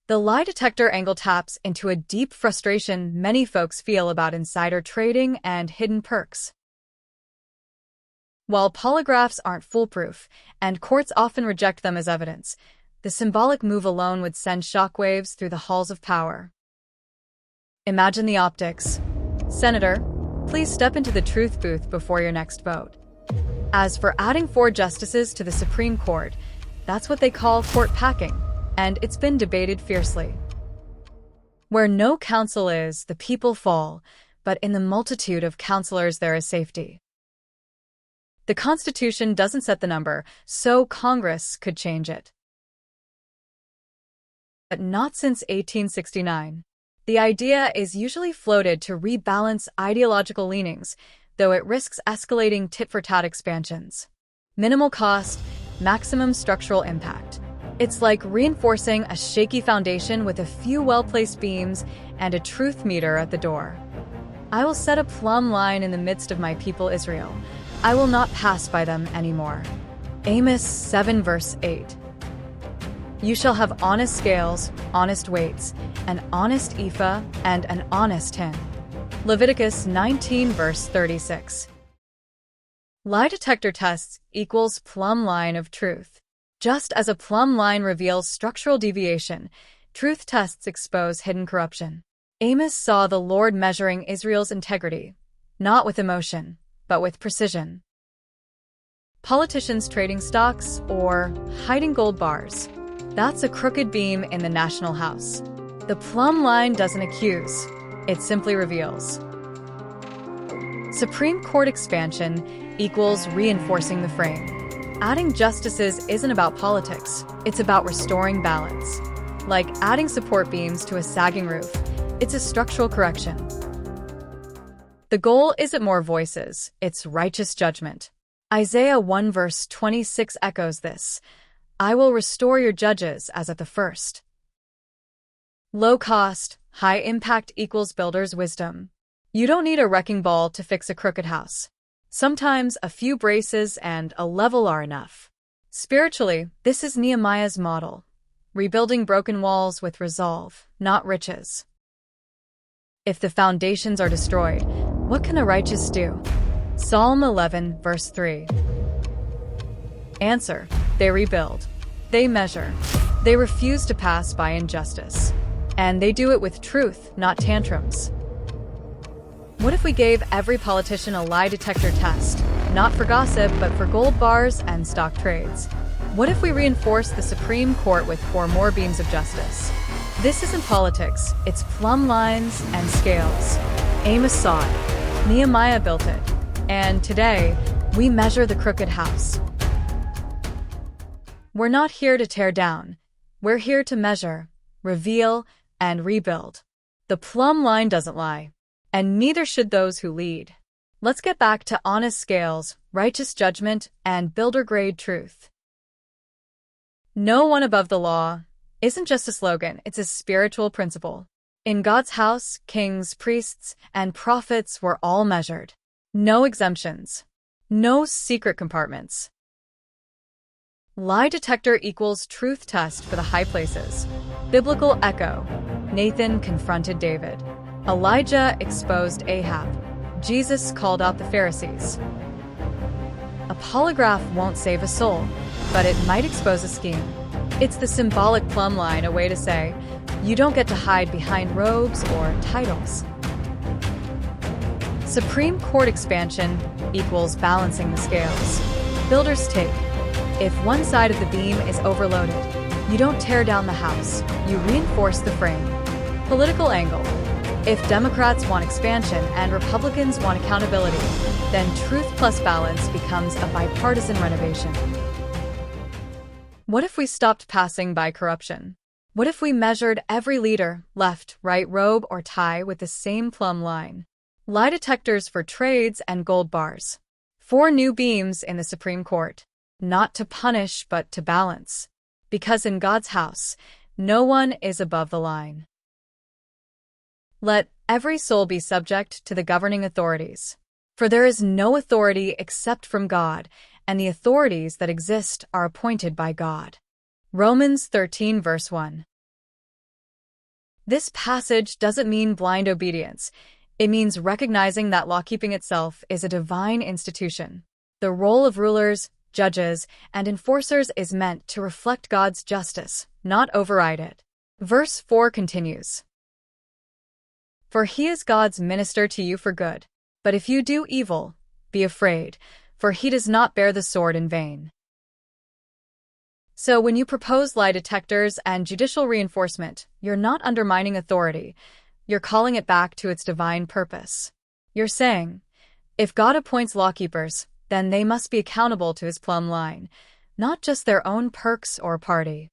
The lie detector angle taps into a deep frustration many folks feel about insider trading and hidden perks. While polygraphs aren't foolproof, and courts often reject them as evidence, the symbolic move alone would send shockwaves through the halls of power. Imagine the optics. Senator, please step into the truth booth before your next vote. As for adding 4 justices to the Supreme Court, that's what they call court packing, and it's been debated fiercely. Where no counsel is, the people fall, but in the multitude of counselors there is safety. The Constitution doesn't set the number, so Congress could change it. But not since 1869. The idea is usually floated to rebalance ideological leanings, though it risks escalating tit-for-tat expansions. Minimal cost, maximum structural impact. It's like reinforcing a shaky foundation with a few well-placed beams and a truth meter at the door. I will set a plumb line in the midst of my people Israel. I will not pass by them anymore. Amos 7 verse 8. You shall have honest scales, honest weights, an honest ephah, and an honest hin. Leviticus 19 verse 36. Lie detector tests equals plumb line of truth. Just as a plumb line reveals structural deviation, truth tests expose hidden corruption. Amos saw the Lord measuring Israel's integrity, not with emotion, but with precision. Politicians trading stocks or hiding gold bars. That's a crooked beam in the National House. The plumb line doesn't accuse, it simply reveals. Supreme Court expansion equals reinforcing the frame. Adding justices isn't about politics, it's about restoring balance. Like adding support beams to a sagging roof, it's a structural correction. The goal isn't more voices, it's righteous judgment. Isaiah 1 verse 26 echoes this. I will restore your judges as at the first. Low cost, high impact equals builder's wisdom. You don't need a wrecking ball to fix a crooked house. Sometimes a few braces and a level are enough. Spiritually, this is Nehemiah's model. Rebuilding broken walls with resolve, not riches. If the foundations are destroyed, what can the righteous do? Psalm 11, verse 3. Answer: they rebuild. They measure. They refuse to pass by injustice. And they do it with truth, not tantrums. What if we gave every politician a lie detector test, not for gossip, but for gold bars and stock trades? What if we reinforced the Supreme Court with 4 more beams of justice? This isn't politics, it's plumb lines and scales. Amos saw it. Nehemiah built it. And today, we measure the crooked house. We're not here to tear down. We're here to measure, reveal, and rebuild. The plumb line doesn't lie. And neither should those who lead. Let's get back to honest scales, righteous judgment, and builder-grade truth. No one above the law isn't just a slogan, it's a spiritual principle. In God's house, kings, priests, and prophets were all measured. No exemptions. No secret compartments. Lie detector equals truth test for the high places. Biblical echo. Nathan confronted David. Elijah exposed Ahab. Jesus called out the Pharisees. A polygraph won't save a soul, but it might expose a scheme. It's the symbolic plumb line, a way to say, you don't get to hide behind robes or titles. Supreme Court expansion equals balancing the scales. Builder's take. If one side of the beam is overloaded, you don't tear down the house, you reinforce the frame. Political angle. If Democrats want expansion and Republicans want accountability, then truth plus balance becomes a bipartisan renovation. What if we stopped passing by corruption? What if we measured every leader, left, right, robe, or tie with the same plumb line? Lie detectors for trades and gold bars. 4 new beams in the Supreme Court. Not to punish, but to balance. Because in God's house, no one is above the line. Let every soul be subject to the governing authorities. For there is no authority except from God, and the authorities that exist are appointed by God. Romans 13 verse 1. This passage doesn't mean blind obedience. It means recognizing that lawkeeping itself is a divine institution. The role of rulers, judges, and enforcers is meant to reflect God's justice, not override it. Verse 4 continues, "For he is God's minister to you for good. But if you do evil, be afraid, for he does not bear the sword in vain." So when you propose lie detectors and judicial reinforcement, you're not undermining authority. You're calling it back to its divine purpose. You're saying, if God appoints lawkeepers, then they must be accountable to his plumb line, not just their own perks or party.